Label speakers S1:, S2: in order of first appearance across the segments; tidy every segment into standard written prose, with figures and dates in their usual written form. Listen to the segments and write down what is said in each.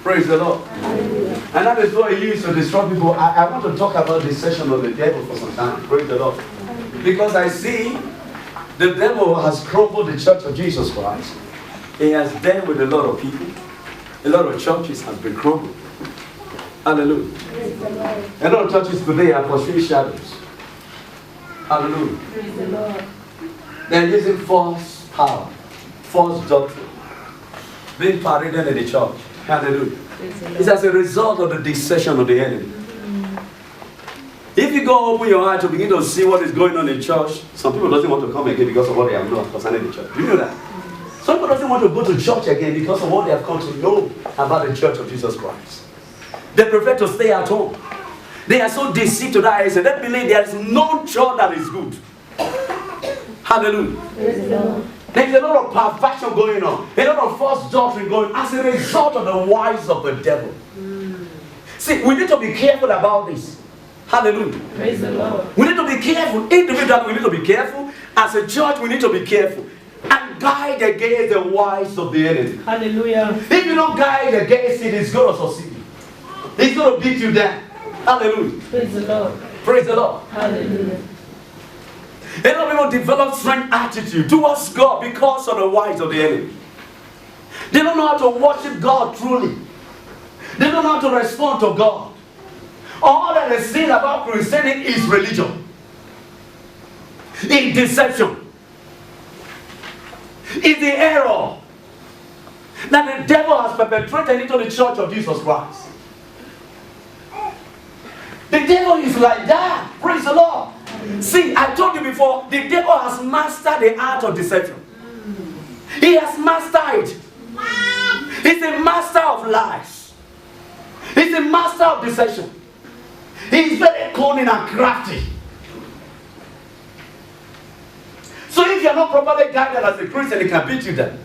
S1: Praise the Lord. And that is what he used to destroy people. I want to talk about the session of the devil for some time. Praise the Lord. Because I see the devil has crumbled the church of Jesus Christ. He has dealt with a lot of people. A lot of churches have been crumbled. Hallelujah. A lot of churches today are pursuing shadows. Hallelujah.
S2: Praise the Lord.
S1: They're using false power, false doctrine, being paraded in the church. Hallelujah. It's as a result of the deception of the enemy. If you go open your heart to begin to see what is going on in church, some people doesn't want to come again because of what they have known concerning the church. Do you know that? Some people doesn't want to go to church again because of what they have come to know about the church of Jesus Christ. They prefer to stay at home. They are so deceived to that extent. They believe there is no church that is good. Hallelujah. There is a lot of perversion going on. A lot of false doctrine going on as a result of the wiles of the devil. See, we need to be careful about this. Hallelujah.
S2: Praise the Lord.
S1: We need to be careful. Individually, we need to be careful. As a church, we need to be careful. And guide against the wiles of the enemy.
S2: Hallelujah.
S1: If you don't guide against it, it's going to succeed. It's going to beat you down. Hallelujah.
S2: Praise the Lord.
S1: Praise the Lord.
S2: Hallelujah.
S1: A lot of people develop strange attitude towards God because of the wiles of the enemy. They don't know how to worship God truly. They don't know how to respond to God. All that is said about Christianity is religion. In deception. Is the error that the devil has perpetrated into the church of Jesus Christ. The devil is like that. Praise the Lord. See, I told you before, the devil has mastered the art of deception. He has mastered it. He's a master of lies. He's a master of deception. He's very cunning and crafty. So if you're not properly guided as a Christian, he can beat you down.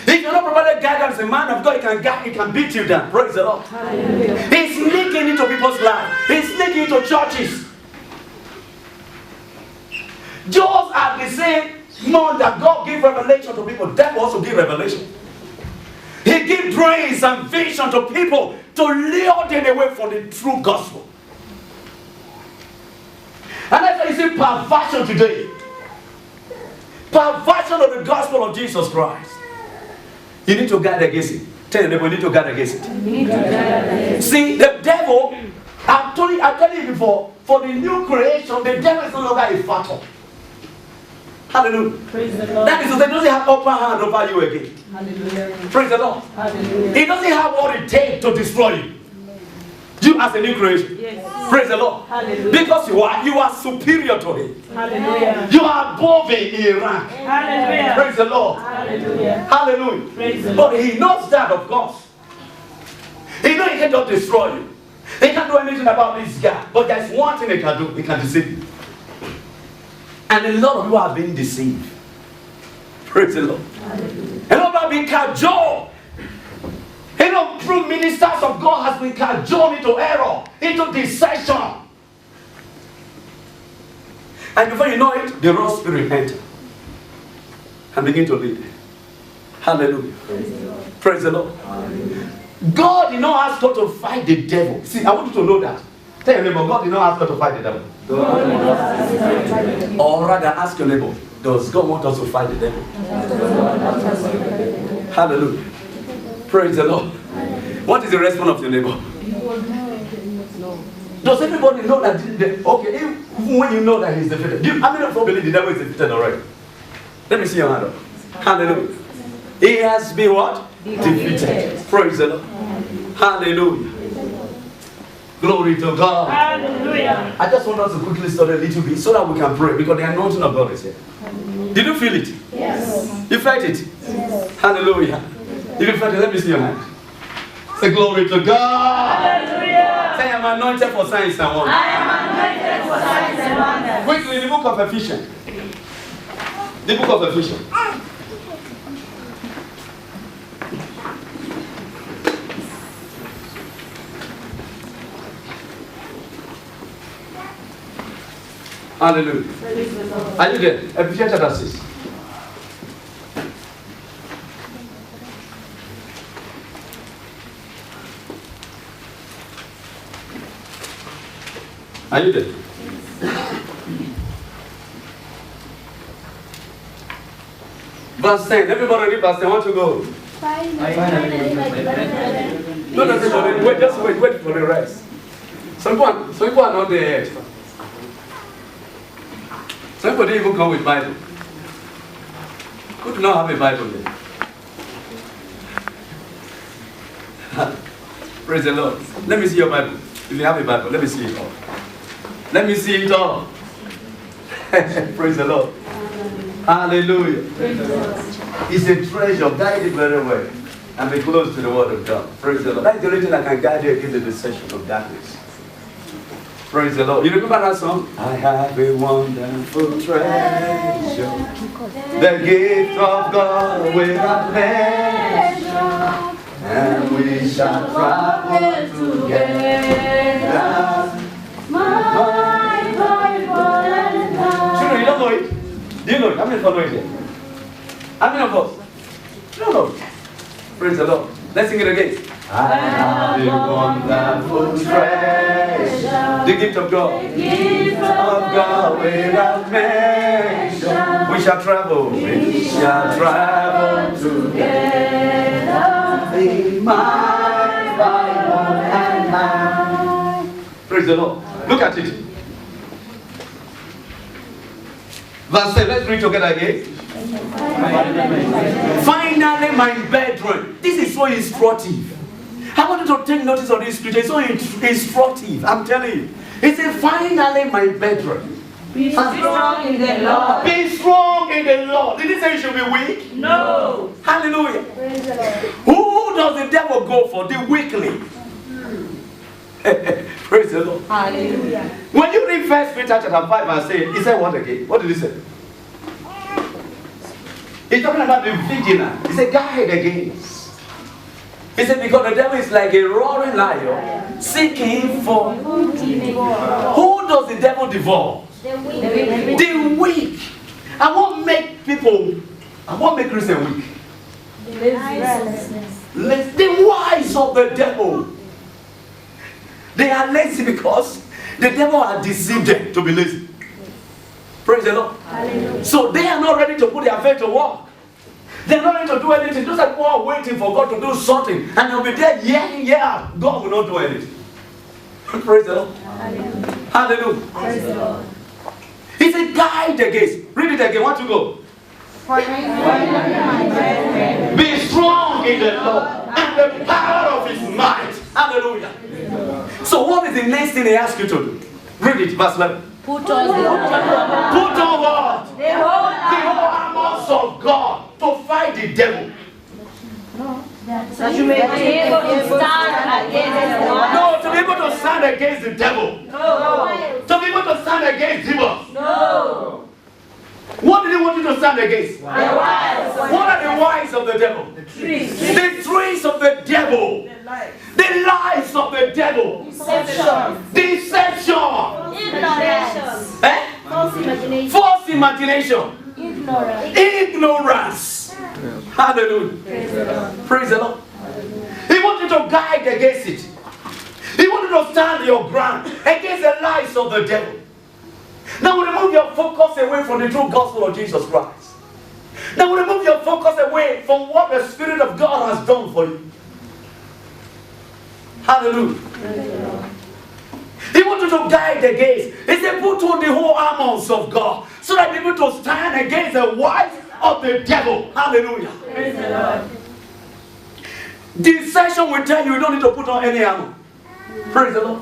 S1: If you're not properly guided as a man of God, he can beat you down. Praise the Lord.
S2: Hallelujah.
S1: He's sneaking into people's lives. He's sneaking into churches. Just at the same moment that God gave revelation to people, devil also give revelation. He gives dreams and vision to people to lure them away from the true gospel. And that's why you see perversion today. Perversion of the gospel of Jesus Christ. You need to guard against it. Tell them we need to guard against it. See, the devil, I told you before, for the new creation, the devil is no longer a factor. Hallelujah.
S2: Praise the Lord.
S1: That is to say, he doesn't have upper hand over you again.
S2: Hallelujah.
S1: Praise the Lord.
S2: Hallelujah.
S1: He doesn't have what it takes to destroy you. You as a new creation.
S2: Yes.
S1: Praise the Lord.
S2: Hallelujah.
S1: Because you are superior to him.
S2: Hallelujah.
S1: You are above him in rank.
S2: Hallelujah.
S1: Praise the Lord.
S2: Hallelujah.
S1: Hallelujah.
S2: Praise the Lord.
S1: But he knows that, of course. He knows he cannot destroy you. He can't do anything about this guy. But there's one thing he can do. He can deceive you. And a lot of you are being deceived. Praise the Lord.
S2: Hallelujah.
S1: A lot of you are being cajoled. You know, true ministers of God has been cajoled into error, into deception. And before you know it, the wrong spirit enter and begin to lead. Hallelujah. Praise the Lord. Hallelujah. God did not ask God to fight the devil. See, I want you to know that. Tell your neighbor, God did not ask God to fight the devil. Or rather, ask your neighbor, does God want us to fight the devil? Hallelujah. Praise the Lord. What is the response of your neighbor? Does everybody know that? Okay, even when you know that he's defeated. How many of you believe the devil is defeated already? Let me see your hand up. Hallelujah. He has been what? Defeated. Praise the Lord. Hallelujah. Glory to God.
S2: Hallelujah.
S1: I just want us to quickly study a little bit so that we can pray because the anointing of God is here. Did you feel it?
S2: Yes.
S1: You felt it?
S2: Yes.
S1: Hallelujah. If you felt it, let me see your hand. Say glory to God.
S2: Hallelujah.
S1: Say I'm anointed for signs and wonders.
S2: I am anointed for signs and wonders.
S1: Quickly, the book of Ephesians. The book of Ephesians. Hallelujah. Are you there? Ephesians chapter 6. Are you there? Verse 10. Everybody read verse 10. I want to go. No. Wait, just wait for the rest. Some people are not there yet. Some people didn't even come with Bible. Who do not have a Bible there? Praise the Lord. Let me see your Bible. If you have a Bible, let me see it all. Let me see it all. Praise the Lord. Hallelujah. It's a treasure. Guide it very well. And be close to the word of God. Praise the Lord. That's the only thing that can guide you against the deception of darkness. Praise the Lord. You remember that song? I have a wonderful treasure. The gift of God without measure. And we shall travel together. Children, you don't know it? Do you know it? How many follow it here? How many of us? You don't know it. Praise the Lord. Let's sing it again. I have a wonderful treasure. The gift of God. The gift of God without measure. We shall travel. We shall travel together. In my Bible and hand. Praise the Lord. Look at it. Verse 7. Let's read together again. Finally, my brethren. This is so instructive. I want you to take notice of this scripture. It's so instructive. I'm telling you. It says, finally, my brethren.
S2: Be strong in the Lord.
S1: Be strong in the Lord. Did he say you should be weak?
S2: No.
S1: Hallelujah. Who does the devil go for? The weakling. Praise the Lord.
S2: Hallelujah.
S1: When you read 1 Peter chapter 5 verse 8, he said what again? What did he say? He's talking about the vigilant. He said guard against. He said because the devil is like a roaring lion seeking for. Who does the devil devour? The weak. I won't make Christians weak. The wise of the devil. They are lazy because the devil has deceived them to be lazy. Praise the Lord. Hallelujah. So they are not ready to put their faith to work. They are not ready to do anything. Just like people are waiting for God to do something. And they'll be there year in, year out. God will not do anything. Praise the Lord. Hallelujah. Hallelujah. Praise the Lord. He said, guide against. Read it again. Want to go? Be strong in the Lord and the power of his might. Hallelujah. So what is the next thing he asks you to do? Read it, verse 11.
S2: Put on the
S1: Put on what?
S2: The whole
S1: armor of God to fight the devil.
S2: so you may be able to stand against the one.
S1: No, to be able to stand against the devil.
S2: No.
S1: To be able to stand against demons.
S2: No.
S1: What did he want you to stand against?
S2: The wiles.
S1: What are the wiles of the devil?
S2: The trees.
S1: The trees of the devil. The lies of the devil.
S2: Deception.
S1: Deception.
S2: Ignorance.
S1: Eh?
S2: False imagination.
S1: False imagination.
S2: Ignorance.
S1: Ignorance. Hallelujah. Praise the Lord. He wants you to guide against it. He wants you to stand your ground against the lies of the devil. Now remove your focus away from the true gospel of Jesus Christ. Now remove your focus away from what the Spirit of God has done for you. Hallelujah. He wants you to guide against. He said, put on the whole armors of God so that you're able to stand against the wiles of the devil. Hallelujah.
S2: Praise the Lord.
S1: Deception will tell you don't need to put on any armor. Praise the Lord.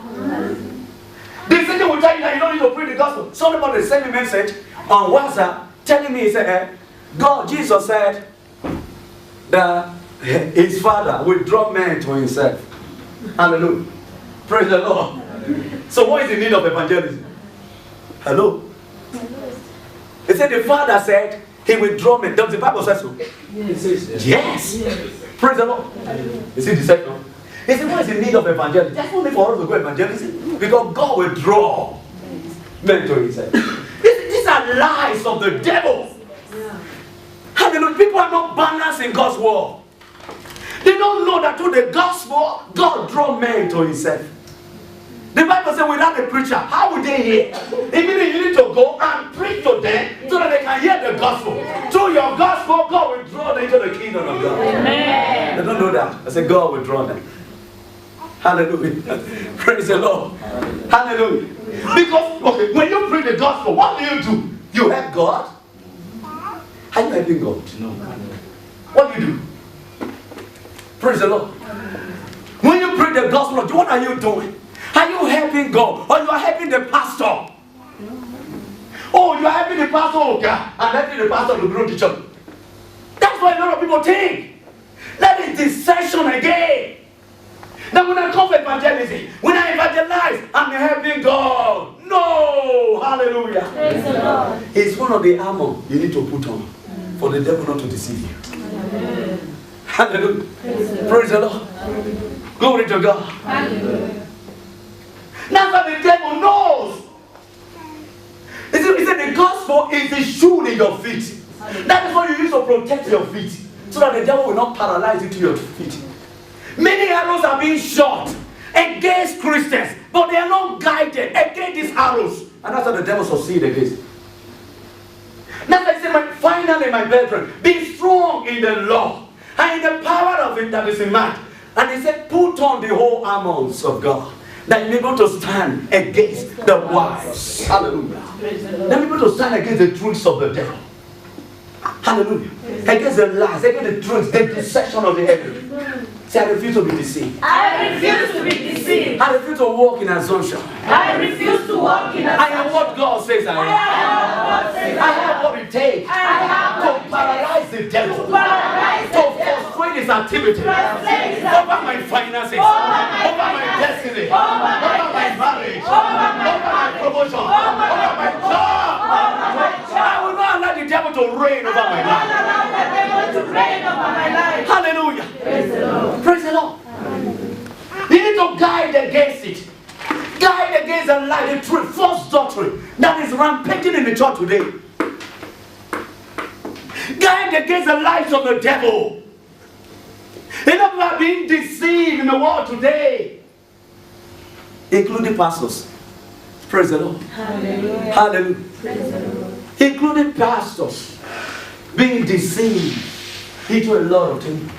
S1: Deception will tell you that you don't need to preach the gospel. Somebody sent me a message on WhatsApp telling me, he said, God, Jesus said that his Father will draw men to himself. Hallelujah. Praise the Lord. So what is the need of evangelism? Hello? He said the Father said he will draw men. Does the Bible say so? Yes. Praise the Lord. You see deception? He said, what is the need of evangelism? That's only for us to go evangelism. Because God will draw men to himself. These are lies of the devil. Hallelujah. People are not balanced in God's word. They don't know that through the gospel, God draws men to himself. The Bible says without a preacher, how would they hear? It means you need to go and preach to them so that they can hear the gospel. Through your gospel, God will draw them into the kingdom of God.
S2: Amen.
S1: They don't know that. I said God will draw them. Hallelujah. Praise the Lord. Hallelujah. Because, okay, when you preach the gospel, what do? You help God? Are you helping God? No. What do? Praise the Lord. When you preach the gospel, what are you doing? Are you helping God or you are helping the pastor? Oh, you are helping the pastor, okay, and helping the pastor to grow the church. That's what a lot of people think. That is deception again. Now when I come for evangelism, when I evangelize, I'm helping God. No! Hallelujah.
S2: Praise the Lord.
S1: It's one of the armor you need to put on for the devil not to deceive you. Hallelujah. Praise the Lord. Glory to God.
S2: Hallelujah.
S1: Now that the devil knows. He said the gospel is the shoe in your feet. That is what you use to protect your feet. So that the devil will not paralyze you to your feet. Many arrows are being shot against Christians, but they are not guided against these arrows. And that's how the devil succeeds against. That's why I say, finally, my brethren, be strong in the Lord and in the power of it that is in man. And he said, put on the whole armors of God, that you're able to stand against the wiles. Hallelujah. That you're able to stand against the truths of the devil. Hallelujah. Against the lies, against the truths, the deception of the enemy. Say, I refuse to be deceived.
S2: I refuse to be deceived.
S1: I refuse to walk in assumption.
S2: I refuse to walk in
S1: I am what God says I am. I have what it takes to paralyze the devil, to frustrate his activity over my finances, over my destiny, over my marriage, over my promotion, over my job. I will not allow the devil to reign over my life. Hallelujah.
S2: Praise the Lord.
S1: Praise the Lord. You need to guide against it. Guide against the lie, the truth, false doctrine that is rampaging in the church today. Guide against the lies of the devil. Enough people are being deceived in the world today, including pastors. Praise the Lord.
S2: Hallelujah.
S1: Hallelujah.
S2: Praise the Lord.
S1: Including pastors being deceived into a lot of things.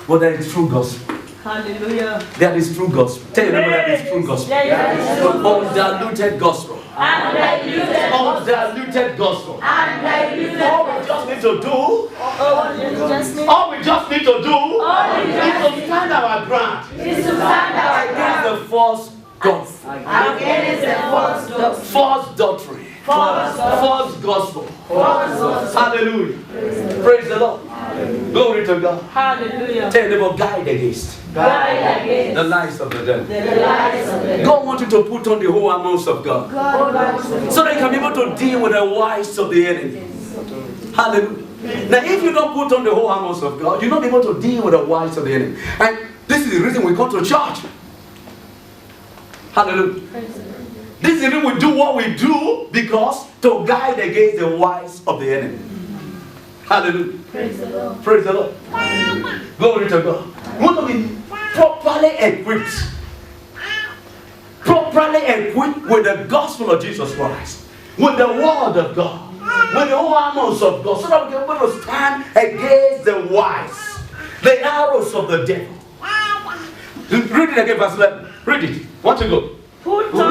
S1: But that is true gospel.
S2: Hallelujah.
S1: That is true gospel. Tell your neighbor that is true gospel. Undiluted gospel. Undiluted gospel. All we just need to do, is to stand our ground against the false gospel. False doctrine. False gospel. Hallelujah. Praise the Lord. Glory to God.
S2: Hallelujah.
S1: Tell them about guide against the lies of the devil.
S2: God
S1: God wants you to put on the whole armors of God, so that you can be able to deal with the wiles of the enemy. Hallelujah. Now, if you don't put on the whole armors of God, you're not able to deal with the wiles of the enemy. And this is the reason we come to church. Hallelujah. This is the reason we do what we do, because to guide against the wiles of the enemy. Hallelujah.
S2: Praise the Lord.
S1: Praise the Lord. Glory to God. We want to be properly equipped. Properly equipped with the gospel of Jesus Christ. With the word of God. With the whole armors of God. So that we can be able to stand against the wiles. The arrows of the devil. Read it again, verse 11. Read it. Want to go?
S2: Put on
S1: the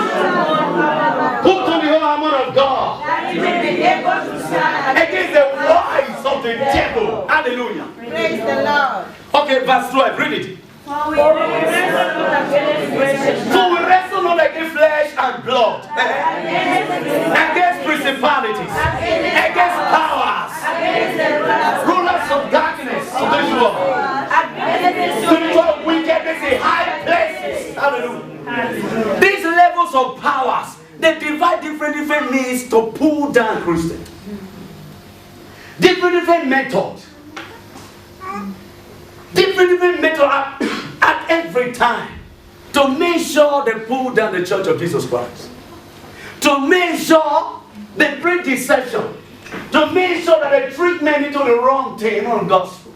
S1: whole armor of God.
S2: that you may be able to stand
S1: Against the wiles of the devil. Hallelujah.
S2: Praise the Lord.
S1: Okay, verse 12. Read it.
S2: For we wrestle not against flesh
S1: So we wrestle not against flesh and blood, against principalities, against powers, rulers of darkness of this world, spiritual wickedness in high places. Hallelujah. These levels of powers, they divide different means to pull down Christians. Different methods. Different method at every time to make sure they pull down the church of Jesus Christ, to make sure they bring deception, to make sure that they treat men into the wrong thing, wrong gospel.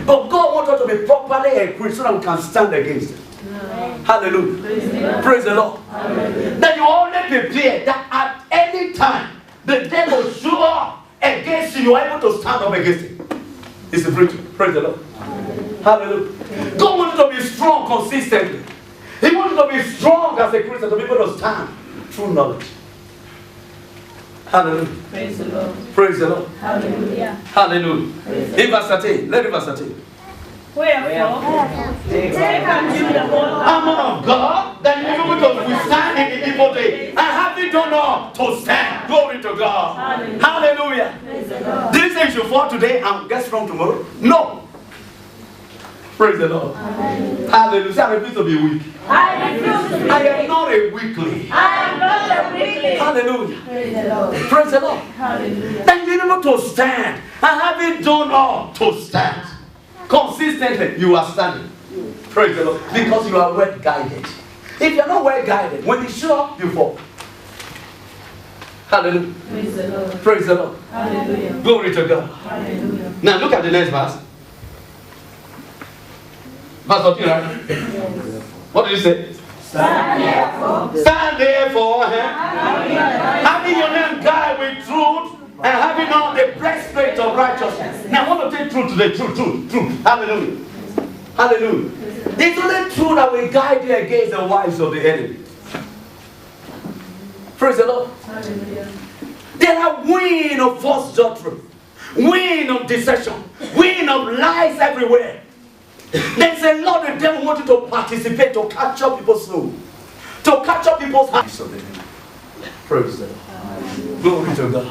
S1: But God wants us to be properly equipped so that we can stand against it. Hallelujah. Praise the Lord. That you already prepare that at any time the devil show up against you, you are able to stand up against it. It's a breakthrough. Praise the Lord. Hallelujah. God wants you to be strong consistently. He wants you to be strong as a Christian, to be able to stand through knowledge. Hallelujah.
S2: Praise the Lord.
S1: Praise the Lord.
S2: Hallelujah.
S1: Hallelujah. In verse 13, let me verse 13.
S2: Wherefore, take unto you the whole
S1: armor of God, that you will be able to withstand in the evil day. And having done all to stand. Glory to God. Hallelujah. Did you say you should fall today and get strong tomorrow? No. Praise the Lord. Hallelujah. Say, I refuse to be weak.
S2: I refuse to be
S1: I am not a weakling.
S2: I am not a weakling.
S1: Hallelujah.
S2: Praise the Lord.
S1: Praise the Lord.
S2: Hallelujah.
S1: Then you're able to stand. And having done all to stand. Consistently, you are standing. Praise the Lord. Because you are well guided. If you're not well guided, when you show up, you fall. Hallelujah.
S2: Praise the Lord.
S1: Praise the Lord.
S2: Hallelujah.
S1: Glory to God.
S2: Hallelujah.
S1: Now look at the next verse. Verse 14, right? What did you say?
S2: Stand therefore.
S1: Stand therefore, having your name guide with truth, and having on the breastplate of righteousness. Now I want to take truth today. Truth. Hallelujah. Hallelujah. It's only truth that will guide you against the wiles of the enemy. Praise the Lord.
S2: Hallelujah.
S1: There are wind of false doctrine, wind of deception, wind of lies everywhere. There's a lot the devil wants you to participate, to capture people's soul, to capture people's hearts. Praise the Lord. Glory to God.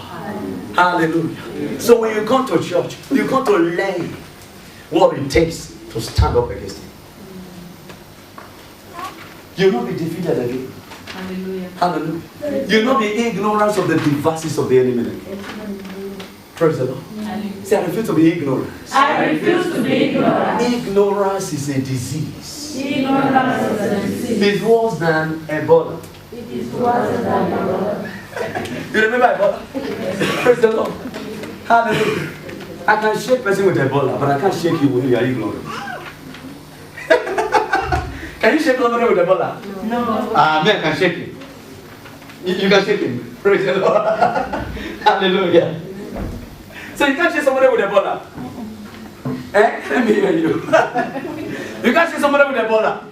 S1: Hallelujah. So when you come to church, you come to learn what it takes to stand up against it. You'll not be defeated again.
S2: Hallelujah.
S1: Hallelujah. You'll not be ignorant of the devices of the enemy. Praise the Lord. Say, I refuse to be ignorant.
S2: I refuse to be ignorant.
S1: Ignorance is a disease.
S2: Ignorance is a disease.
S1: It's worse than Ebola.
S2: It is worse than Ebola.
S1: You remember Ebola? Praise the Lord. Hallelujah. I can shake person with Ebola, but I can't shake you when you are ignorant. Can you shake somebody with Ebola?
S2: No.
S1: Man can shake him. You can shake him. Praise the Lord. Hallelujah. So you can't shake somebody with Ebola. Let me hear you. You can't shake somebody with Ebola.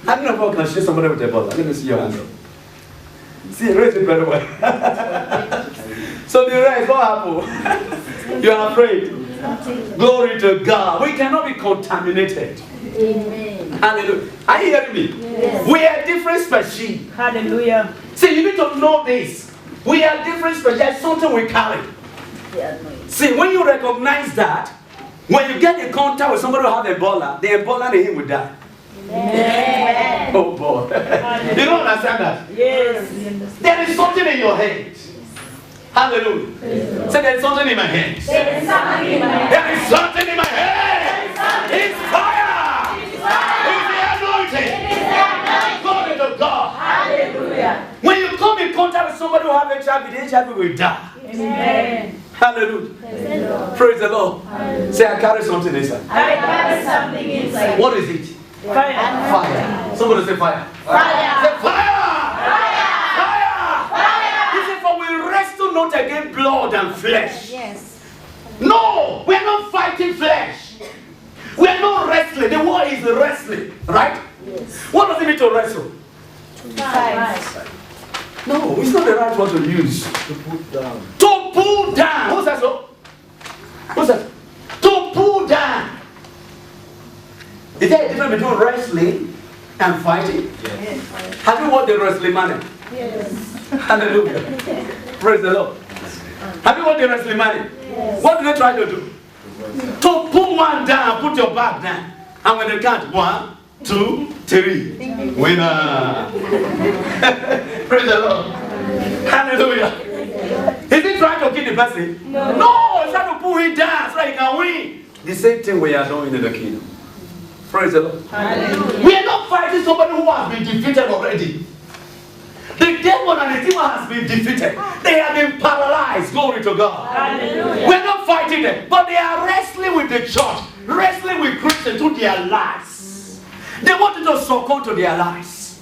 S1: I don't know if I can shake somebody with Ebola. Let me see your hand. See, raise it very well. So the rest, what happened? You are afraid. Glory to God. We cannot be contaminated.
S2: Amen.
S1: Hallelujah. Are you hearing me?
S2: Yes.
S1: We are different species.
S2: Hallelujah.
S1: See, you need to know this. We are different species. There's something we carry. See, when you recognize that, when you get in contact with somebody who has Ebola, the Ebola in him will die.
S2: Amen.
S1: Oh boy. You don't understand that?
S2: Yes.
S1: There is something in your head. Hallelujah. Say, there is something in my hands.
S2: There is something in my hand.
S1: There is something in my head. It's fire. It's the anointing. Glory to God.
S2: Hallelujah.
S1: When you come in contact with somebody who has HIV, the HIV will die.
S2: Amen.
S1: Hallelujah. Praise the Lord. Say, I carry something inside.
S2: I carry something inside.
S1: What is it?
S2: Fire.
S1: Fire. Somebody say fire.
S2: Fire.
S1: Say fire. Fire. He said, for we wrestle not against blood and flesh.
S2: Yes.
S1: No, we are not fighting flesh. We are not wrestling. The word is wrestling, right?
S2: Yes.
S1: What does it mean to wrestle?
S2: Fight.
S1: No, it's not the right word to use.
S3: To put down.
S1: To pull down. Who's that so? Who's that? To pull down. Is there a difference between wrestling and fighting?
S3: Yes.
S1: Have you watched the wrestling man?
S2: Yes.
S1: Hallelujah. Praise the Lord. Have you watched the wrestling man?
S2: Yes.
S1: What do they try to do? To pull one down, put your back down. And when they count, 1, 2, 3. Winner. Praise the Lord. Hallelujah. Is he trying to kill the person? No, he's trying to pull him down so that he can win. The same thing we are doing in the kingdom. Praise the Lord.
S2: Hallelujah.
S1: We are not fighting somebody who has been defeated already. The devil and the demon has been defeated. They have been paralyzed. Glory to to God.
S2: Hallelujah.
S1: We're not fighting them, but they are wrestling with the church, wrestling with Christians through their lies. They want you to succumb to their lies.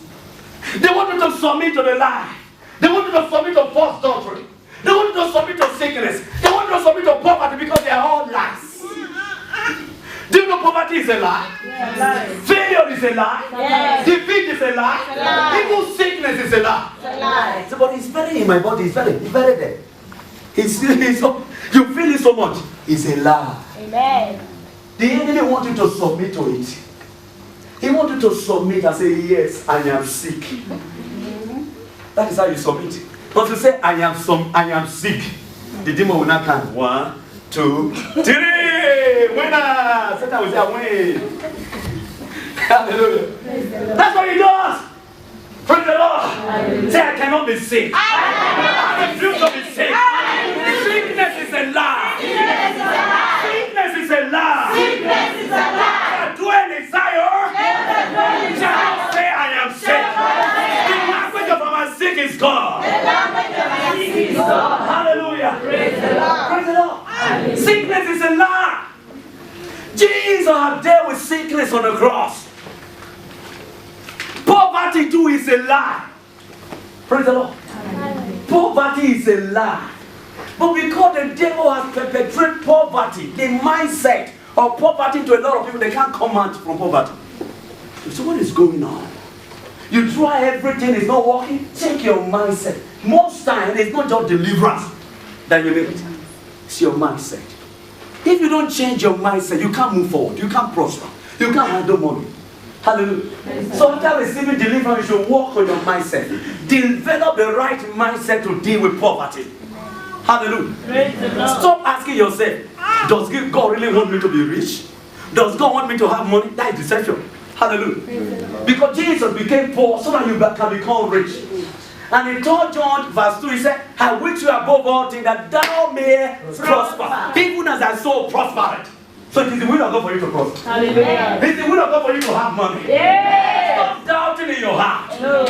S1: They want you to submit to the lie. They want you to submit to false doctrine. They want you to submit to sickness. They want you to submit to poverty because they are all lies. Do you know poverty is a lie?
S2: Yes.
S1: Failure is a lie.
S2: Yes.
S1: Defeat is a lie. Even sickness is a lie.
S2: It's a lie.
S1: So, but it's very in my body. It's very there. It's so, you feel it so much. It's a lie.
S2: Amen.
S1: The enemy wants you to submit to it. He wants you to submit and say, yes, I am sick. That is how you submit. But to say, I am sick, the demon will not come. 1, 2, 3. Winner! Satan will say, I win. Hallelujah. That's what he does. Praise the Lord. Say, I cannot be sick. I refuse to be sick. Sickness is a lie. Sickness is a lie. That dwell in Zion shall not say, I am sick. The language of our sick is God. Hallelujah. Praise the Lord. Sickness is a lie. Jesus had dealt with sickness on the cross. Poverty too is a lie. Praise the Lord. Poverty is a lie. But because the devil has perpetrated poverty, the mindset of poverty to a lot of people, they can't come out from poverty. So what is going on? You try everything, it's not working. Check your mindset. Most times, it's not just deliverance that you need. It's your mindset. If you don't change your mindset, you can't move forward. You can't prosper. You can't handle money. Hallelujah. So after receiving deliverance, you should work on your mindset. Develop the right mindset to deal with poverty. Hallelujah. Stop asking yourself, does God really want me to be rich? Does God want me to have money? That is deception. Hallelujah. Because Jesus became poor so that you can become rich. And in 3 John verse 2, he said, I wish you above all things that thou may prosper, even as thy soul prospered. So it is the will of God for you to prosper.
S2: Hallelujah.
S1: It's the will of God for you to have money.
S2: Yes.
S1: Stop doubting in your heart.
S2: No.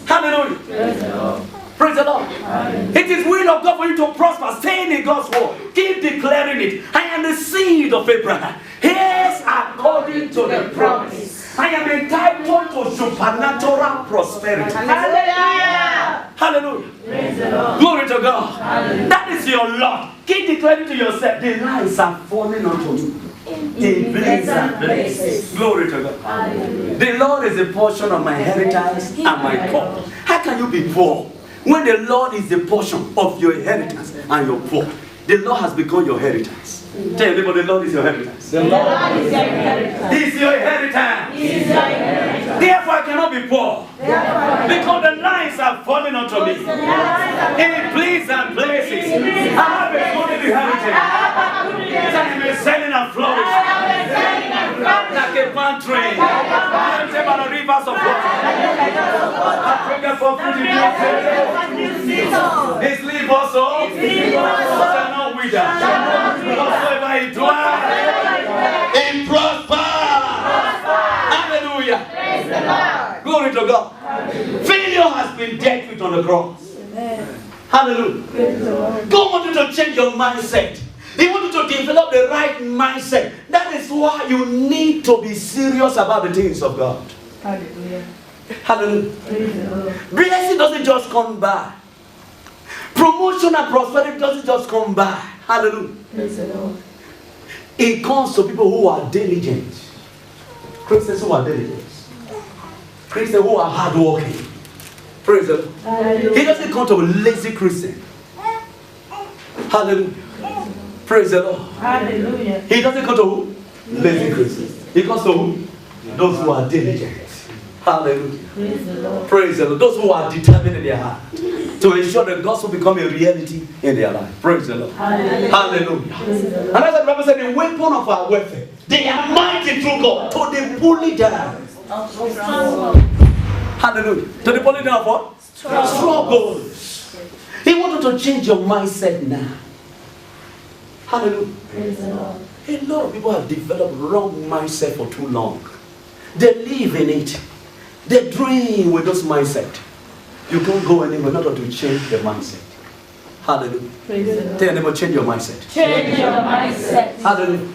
S1: Hallelujah.
S2: Praise the Lord.
S1: Praise the Lord. It is will of God for you to prosper. Stay in God's word. Keep declaring it. I am the seed of Abraham. Yes, according to the promise. I am entitled to supernatural prosperity.
S2: Hallelujah.
S1: Hallelujah.
S2: Praise the Lord.
S1: Glory to God.
S2: Hallelujah.
S1: That is your lot. Keep declaring to yourself, the lines are falling onto you. In pleasant places. Glory to God.
S2: Hallelujah.
S1: The Lord is a portion of my inheritance and my cup. How can you be poor when the Lord is the portion of your inheritance and your poor? The Lord has become your inheritance. Tell everybody, the Lord is your inheritance.
S2: The Lord is your inheritance.
S1: He is your inheritance.
S2: He is your inheritance.
S1: Therefore, I cannot be poor. Because the lines are falling onto me. In pleasant places. I have a good inheritance. I am selling and flourishing. Like a palm tree. Planted by the rivers of water. I pray for food in your his leaf also shall not wither. Whatsoever he dwells, he prosper. Hallelujah.
S2: Praise the Lord.
S1: Glory to God. Failure has been dealt with on the cross. Hallelujah. God wants you to change your mindset. He wants you to develop the right mindset. That is why you need to be serious about the things of God.
S2: Hallelujah.
S1: Hallelujah. Blessing doesn't just come by. Promotion and prosperity doesn't just come by. Hallelujah.
S2: Praise the Lord.
S1: It comes to people who are diligent. Christians who are diligent. Christians who are hardworking. Praise the Lord.
S2: Hallelujah.
S1: He doesn't come to a lazy Christian. Hallelujah. Praise the Lord.
S2: Hallelujah.
S1: He doesn't come to who? Lazy Christians. He comes to who? Those who are diligent. Hallelujah.
S2: Praise the Lord.
S1: Praise the Lord. Those who are determined in their heart to ensure the gospel become a reality in their life. Praise the Lord.
S2: Hallelujah.
S1: Hallelujah.
S2: Praise the Lord.
S1: And as the Bible said, the weapon of our warfare, they are mighty through God to the pulling down. Hallelujah. To the pulling down of what? Struggles. He wanted to change your mindset now. Hallelujah.
S2: Praise the Lord.
S1: A lot of people have developed wrong mindset for too long. They live in it. They dream with those mindset. You can't go anywhere in order to change the mindset. Hallelujah.
S2: Praise the Lord.
S1: Tell your neighbor, change your mindset.
S2: Change your mindset.
S1: Hallelujah.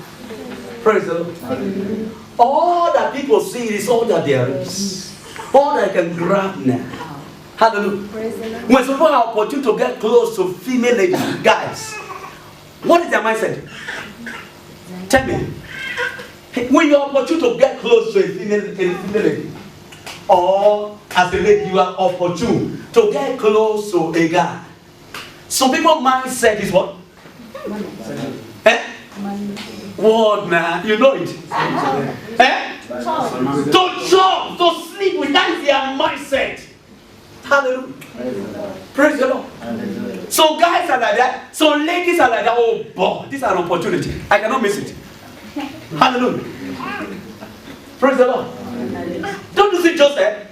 S1: Praise the Lord. All that people see is all that there is. All that I can grab now. Hallelujah. When some people have opportunity to get close to female ladies, guys, what is their mindset? Tell me. When you have opportunity to get close to a female lady, or as a lady, you are opportune to get close to a guy. Some people's mindset is what? Eh? What now? You know it. Eh? To jump, to sleep with, that is their mindset. Hallelujah. Praise the Lord. So guys are like that. So ladies are like that. Oh boy, this is an opportunity. I cannot miss it. Hallelujah. Praise the Lord. Don't you see Joseph?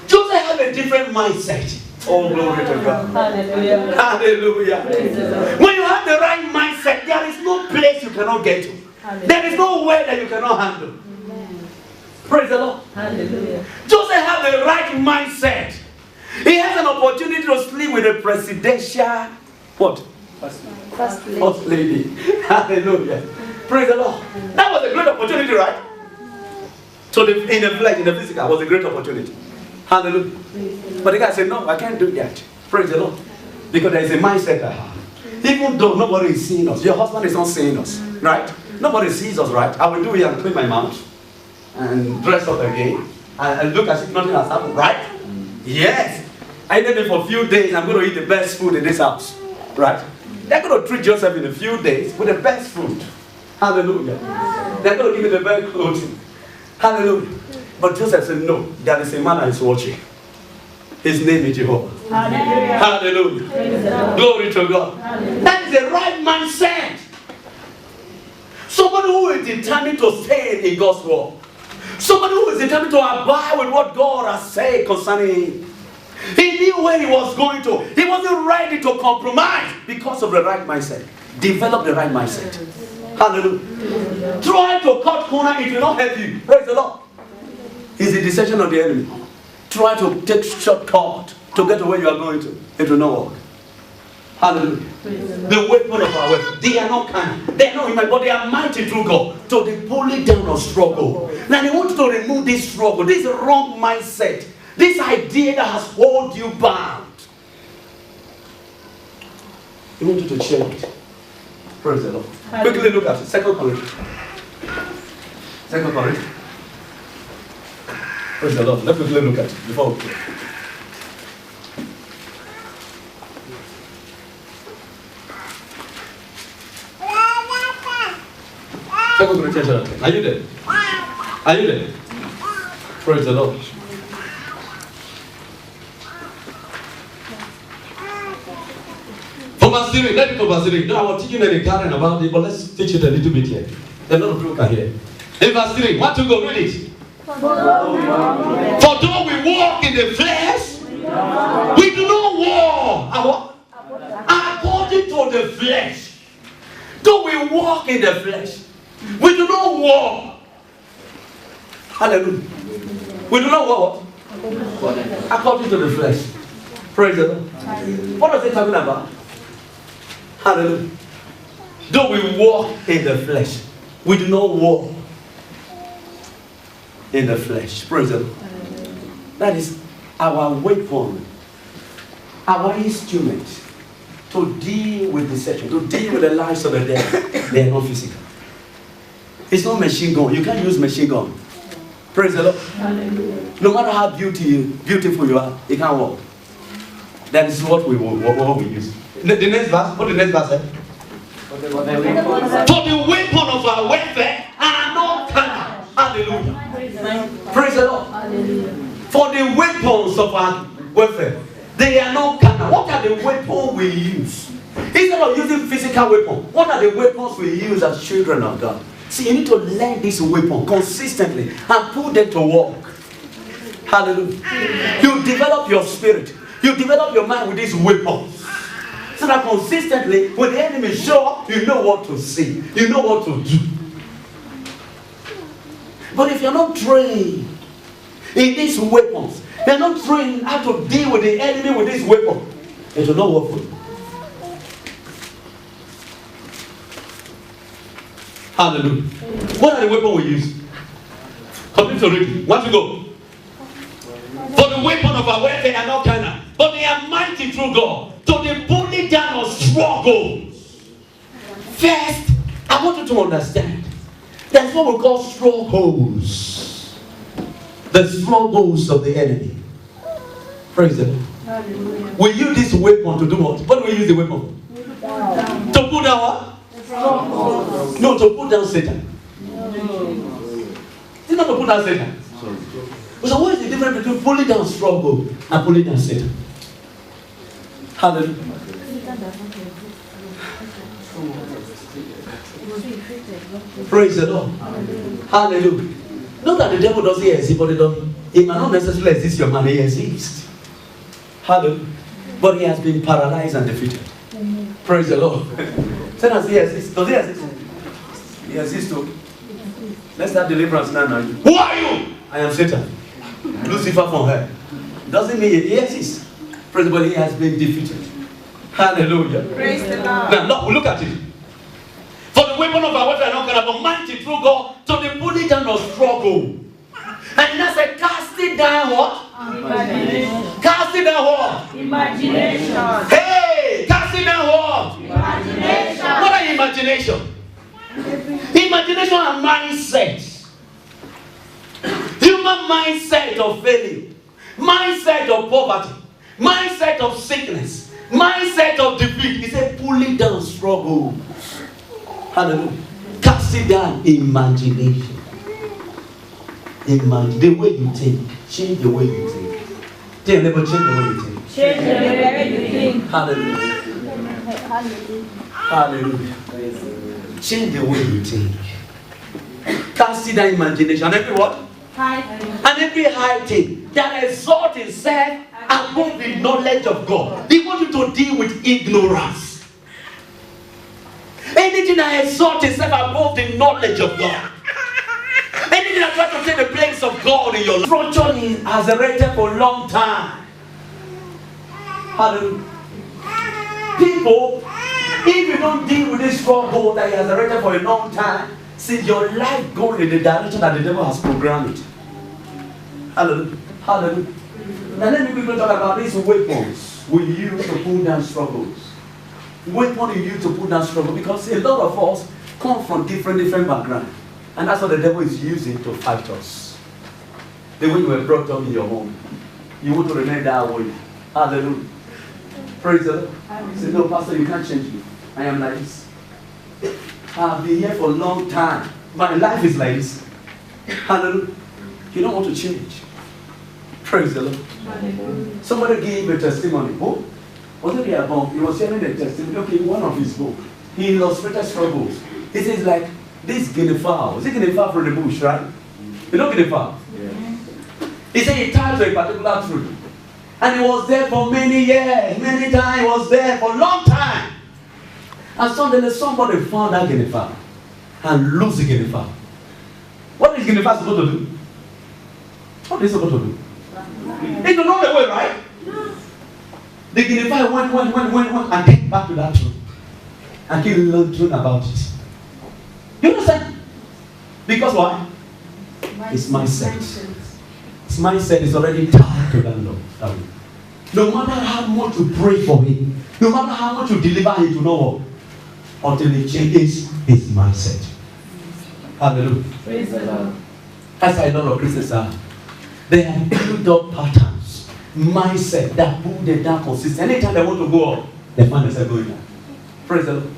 S1: Joseph had a different mindset. Oh, glory to God.
S2: Hallelujah.
S1: Hallelujah. When you have the right mindset, there is no place you cannot get to. There is no way that you cannot handle. Praise the Lord.
S2: Hallelujah.
S1: Joseph had the right mindset. He has an opportunity to sleep with a presidential what? First lady. Hallelujah. Praise the Lord. That was a great opportunity, right? So in the flesh, in the physical, was a great opportunity. Hallelujah. But the guy said, no, I can't do that. Praise the Lord. Because there is a mindset I have. Even though nobody is seeing us, your husband is not seeing us, right? Nobody sees us, right? I will do it and clean my mouth and dress up again and look as if nothing has happened, right? Yes. I did it for a few days. I'm going to eat the best food in this house, right? They're going to treat Joseph in a few days with the best food. Hallelujah. They're going to give me the best clothing. Hallelujah. But Joseph said, no, there is a man that is watching. His name is Jehovah.
S2: Hallelujah.
S1: Hallelujah. Glory to God. Hallelujah. That is the right mindset. Somebody who is determined to stay in God's word. Somebody who is determined to abide with what God has said concerning him. He knew where he was going to. He wasn't ready to compromise because of the right mindset. Develop the right mindset. Hallelujah. Try to cut corner, it will not help you. Praise the Lord. It's the deception of the enemy. Try to take shortcut to get to where you are going to. It will not work. Hallelujah. The weapon of our weapon, they are not kind. They are not human, but they are mighty through God. So they pull it down or struggle. Now they want to remove this struggle, this wrong mindset, this idea that has held you bound. They want you to change it. Praise the Lord. Quickly look at it. 2 Corinthians. 2 Corinthians. Praise the Lord. Let's quickly look at it before we pray. Second Corinthians. Are you there? Are you there? Praise the Lord. For verse 3, let me go verse 3. No, I was teaching in the garden about it, but let's teach it a little bit here. A lot of people can hear. In verse 3, want to go read it? For though we walk in the flesh, we do not war according to the flesh. Though we walk in the flesh, we do not war. Hallelujah. We do not war what? According to the flesh. Praise the Lord. What is it talking about? Hallelujah. Though we walk in the flesh, we do not war in the flesh. Praise the Lord. That is our weapon, our instrument to deal with deception, to deal with the lives of the devil. They are not physical. It's not machine gun. You can't use machine gun. Praise the Lord. Hallelujah. No matter how beautiful you are, it can't work. That is what we use. The next verse. What the next verse said? For the weapon of our warfare are not carnal. Hallelujah. Praise the Lord. Hallelujah. For the weapons of our warfare, they are not carnal. What are the weapons we use? Instead of using physical weapons, what are the weapons we use as children of God? See, you need to learn this weapon consistently and put them to work. Hallelujah. You develop your spirit. You develop your mind with these weapons. So that consistently, when the enemy show up, you know what to see. You know what to do. But if you're not trained in these weapons, you're not trained how to deal with the enemy with these weapons, it will not work for you. Hallelujah. What are the weapons we use? Complete to read. Want to go? For the weapon of our warfare are not carnal, but they are mighty through God to the pulling down of strongholds. First, I want you to understand that's what we call strongholds. The strongholds of the enemy. Praise the Lord. We use this weapon to do what? What do we use the weapon for? To put down what? No, to put down Satan. It's not to put down Satan. So what is the difference between pulling down stronghold and pulling down Satan? Hallelujah. Praise the Lord. Hallelujah. Not that the devil doesn't exist, but it might not necessarily exist your man, he exists. Hallelujah. But he has been paralyzed and defeated. Praise the Lord. Satan, does he exist? Does he exist? He exists too. Let's start deliverance now. Who are you? I am Satan. Lucifer from hell. Doesn't mean he exists. Praise the Lord, he has been defeated. Hallelujah.
S2: Praise the Lord.
S1: Now look at it. For the weapon of our warfare are not carnal, but mighty through God to the pulling down of struggle. And that's a casting down what?
S2: Imagination.
S1: Casting down what?
S2: Imagination.
S1: Hey! Casting down what?
S2: Imagination.
S1: What are imagination? Imagination and mindset. Human mindset of failure, mindset of poverty, mindset of sickness, mindset of defeat. It's a pulling down struggle. Hallelujah. Casting down imagination. Imagine the way you think. Change the way you think. Tell them, change the way you think.
S2: Change the way you think.
S1: Hallelujah. Hallelujah. Change the way you think. Casting down imagination. And every what? And every high thing that exalts itself above the knowledge of God. They want you to deal with ignorance. Anything that exalts itself above the knowledge of God. Anything that tries to take the place of God in your life. Structure has erected for a long time. Hallelujah. People, if you don't deal with this stronghold that he has erected for a long time, see your life going in the direction that the devil has programmed it. Hallelujah. Hallelujah. Now let me quickly talk about these weapons we use to pull down struggles. Weapon you use to pull down struggle, because a lot of us come from different backgrounds. And that's what the devil is using to fight us. The way you were brought up in your home. You want to remain that way. Hallelujah. Praise the Lord. You say, no, Pastor, you can't change me. I am like this. I've been here for a long time. My life is like this. Hallelujah. You don't want to change. Praise the Lord. Hallelujah. Somebody gave a testimony. Who? Wasn't he at home? He was sharing a testimony. Okay, one of his books. He illustrated struggles. He says like, this guinea fowl. Is it guinea fowl from the bush, right? You know guinea fowl? Yeah. He said he tied to a particular tree. And he was there for many years. Many times he was there for a long time. And suddenly somebody found that guinea fowl and lose the guinea fowl. What is guinea fowl supposed to do? What is it supposed to do? It's not the way, right? The guinea fowl went and came back to that tree. And he learned about it. You understand? Because why? His mindset. His mindset is already tied to that Lord. No matter how much you pray for him, no matter how much you deliver him to know what, until he changes his mindset. Hallelujah.
S2: Praise the Lord.
S1: That's why a lot of Christians are. They have built up patterns, mindset that pull them down consistently. Anytime they want to go up, they find themselves going down. Praise the Lord.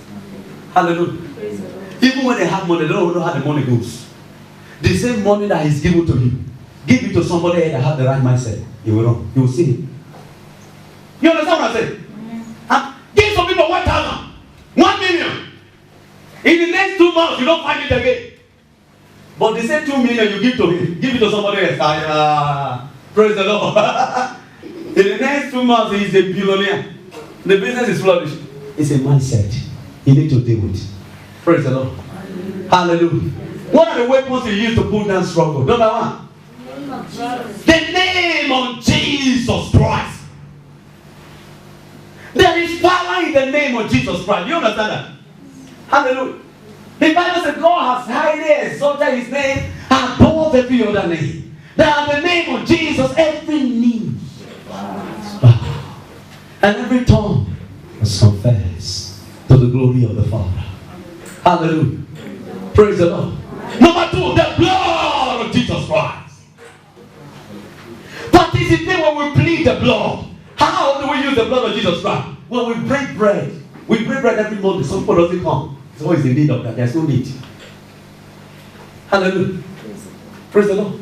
S1: Hallelujah.
S2: Praise the Lord.
S1: Even when they have money, they don't know how the money goes. The same money that is given to you, give it to somebody that has the right mindset. He will run. You will see him. You understand what I'm saying? Give some people 1,000, 1 million. In the next 2 months, you don't find it again. But the same 2 million you give to him, give it to somebody else. Praise the Lord. In the next 2 months, he is a billionaire. The business is flourishing. It's a mindset. You need to deal with it. Praise the Lord. Hallelujah. What are the weapons you use to pull down struggle? Number one. The name of Jesus Christ. There is power in the name of Jesus Christ. You understand that? Hallelujah. The Bible says God has highly exalted his name above every other name. That at the name of Jesus, every knee and every tongue must confess to the glory of the Father. Hallelujah. Praise the Lord. Number 2, the blood of Jesus Christ. Participate when we plead the blood. How do we use the blood of Jesus Christ? When we break bread. We break bread every morning. Some people doesn't come. It's always in need of that. There's no need. Hallelujah. Praise the Lord.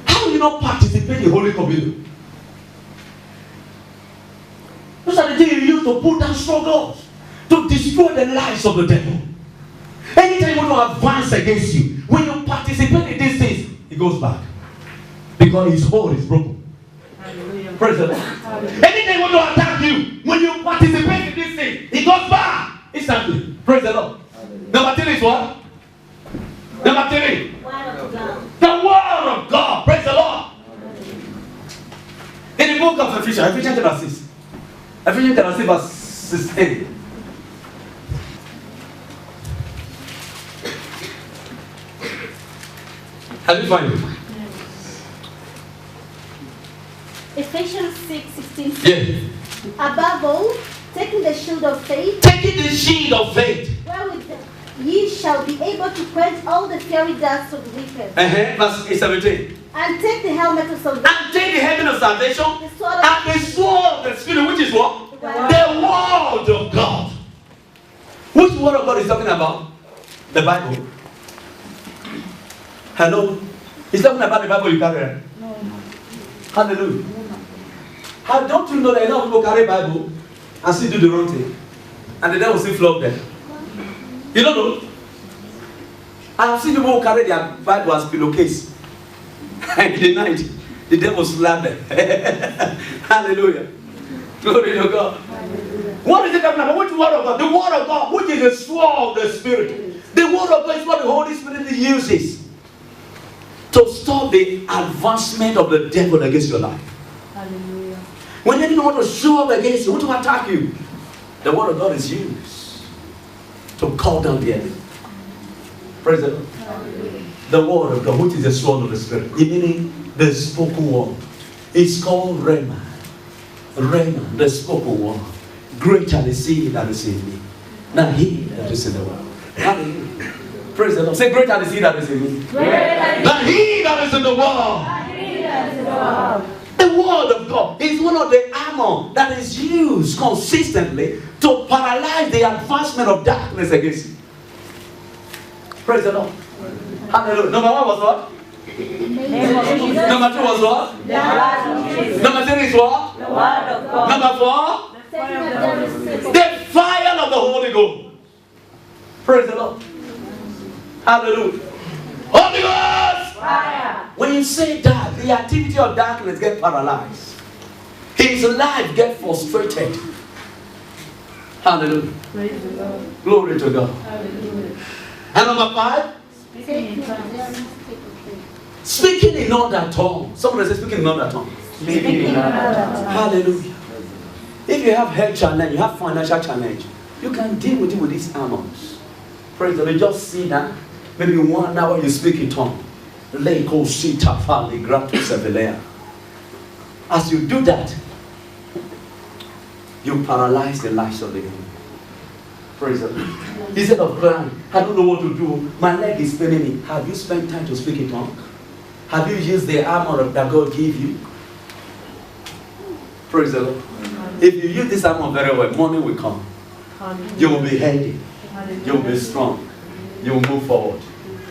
S1: How do you not participate in Holy Communion? Those are the things you use to put down struggles, to destroy the lives of the devil. Anytime you want to advance against you, when you participate in these things, it goes back. Because his hold is broken. Hallelujah. Praise the Lord. Anytime you want to attack you, when you participate in this thing, it goes back instantly. Praise the Lord. Hallelujah. Number 3 is what? Number 3. The word of God. Praise the Lord. In the book of Ephesians chapter 6. Ephesians chapter 6 verse 16. Have you found it?
S2: Ephesians 6:16.
S1: Yeah.
S2: Above all, taking the shield of faith,
S1: Taking the shield of faith.
S2: wherewith ye shall be able to quench all the fiery darts of the wicked.
S1: Verse 17.
S2: And take the helmet of salvation.
S1: And take the helmet of salvation
S2: The sword of
S1: and the sword of the Spirit, which is what?
S2: The word.
S1: The word of God. Which word of God is talking about? The Bible. Hello? He's talking about the Bible you carry. Right?
S2: No.
S1: Hallelujah. How don't you know that a lot of people carry Bible and still do the wrong thing? And the devil still flog them. You don't know? I have seen people who carry their Bible as pillowcase. And in the night, the devil slap them. Hallelujah. Glory to God. Hallelujah. What is it talking about? Which word of God? The word of God, which is the sword of the Spirit. The word of God is what the Holy Spirit uses to stop the advancement of the devil against your life. Hallelujah. When the enemy wants to show up against you, want to attack you, the word of God is used to call down the enemy. Praise the Lord. Hallelujah. The word of God, which is the sword of the Spirit, meaning the spoken word. It's called Rhema. Rhema, the spoken word. Greater is he that is in me than he that is in the world. Hallelujah. Praise the Lord. Say, greater is he that is in me than he that is in the world. The word of God is one of the armor that is used consistently to paralyze the advancement of darkness against you. Praise the Lord. Hallelujah. Number 1 was what? Number 2 was what? Number 3 is what?
S2: The word of God.
S1: Number 4? The fire of the Holy Ghost. Praise the Lord. Hallelujah. Holy Ghost! Fire. When you say that, the activity of darkness gets paralyzed. His life gets frustrated. Hallelujah.
S2: Praise the Lord.
S1: Glory to God.
S2: Hallelujah.
S1: And number 5? Speaking in other tongues. Somebody say speaking in other tongues. Hallelujah. If you have health challenge, you have financial challenge, you can deal with it with these armors. Praise the Lord. Just see that. Maybe 1 hour you speak in tongue. As you do that, you paralyze the lives of the enemy. Praise the Lord. Instead of crying, I don't know what to do. My leg is paining me. Have you spent time to speak in tongue? Have you used the armor that God gave you? Praise the Lord. If you use this armor very well, morning will come. You will be healthy. You will be strong. You will move forward.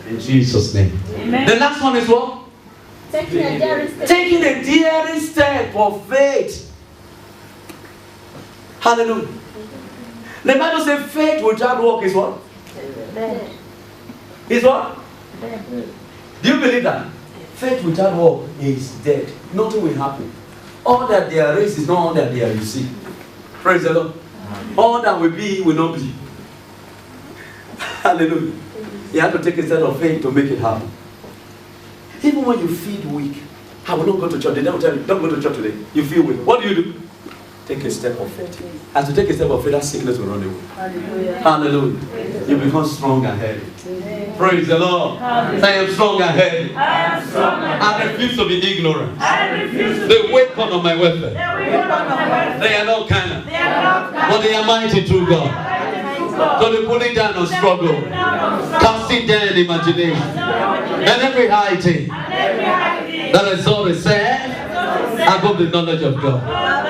S1: In Jesus' name. Amen. The last one is what?
S2: Taking a daring step.
S1: Taking a daring step of faith. Hallelujah. The Bible says faith without work is what?
S2: Dead.
S1: Is what?
S2: Dead.
S1: Do you believe that? Faith without work is dead. Nothing will happen. All that there is not all that there you see. Praise the Lord. All that will be will not be. Hallelujah. You have to take a step of faith to make it happen. Even when you feel weak, I will not go to church. The devil tell you, don't go to church today. You feel weak. What do? take a step of faith. As you take a step of faith, that sickness will run away. Hallelujah. You become strong and healthy. Praise the Lord. I am strong and healthy. I refuse to be ignorant. The weapon of my weapon. They are not carnal, but they are mighty through God. So they pulling down on struggle, casting down imagination, and every high thing that exalts itself above the knowledge of God,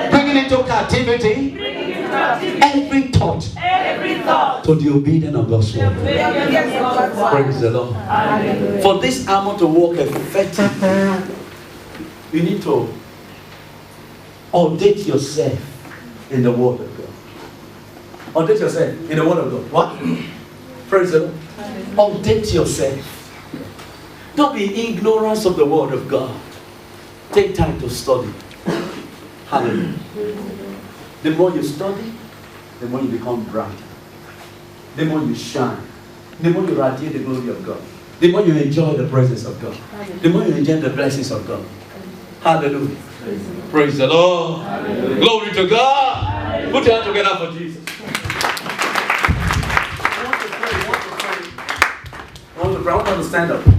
S1: bringing into captivity every thought to the obedience of God's word. Praise the Lord. For this armor to work effectively, you need to update yourself in the word of God. Update yourself in the word of God. What? Praise the Lord. Update yourself. Don't be ignorant of the word of God. Take time to study. Hallelujah. The more you study, the more you become bright. The more you shine. The more you radiate the glory of God. The more you enjoy the presence of God. The more you enjoy the blessings of God. Hallelujah. Praise the Lord. Hallelujah. Glory to God. Hallelujah. Put your hands together for Jesus. I want to pray. I want to stand up.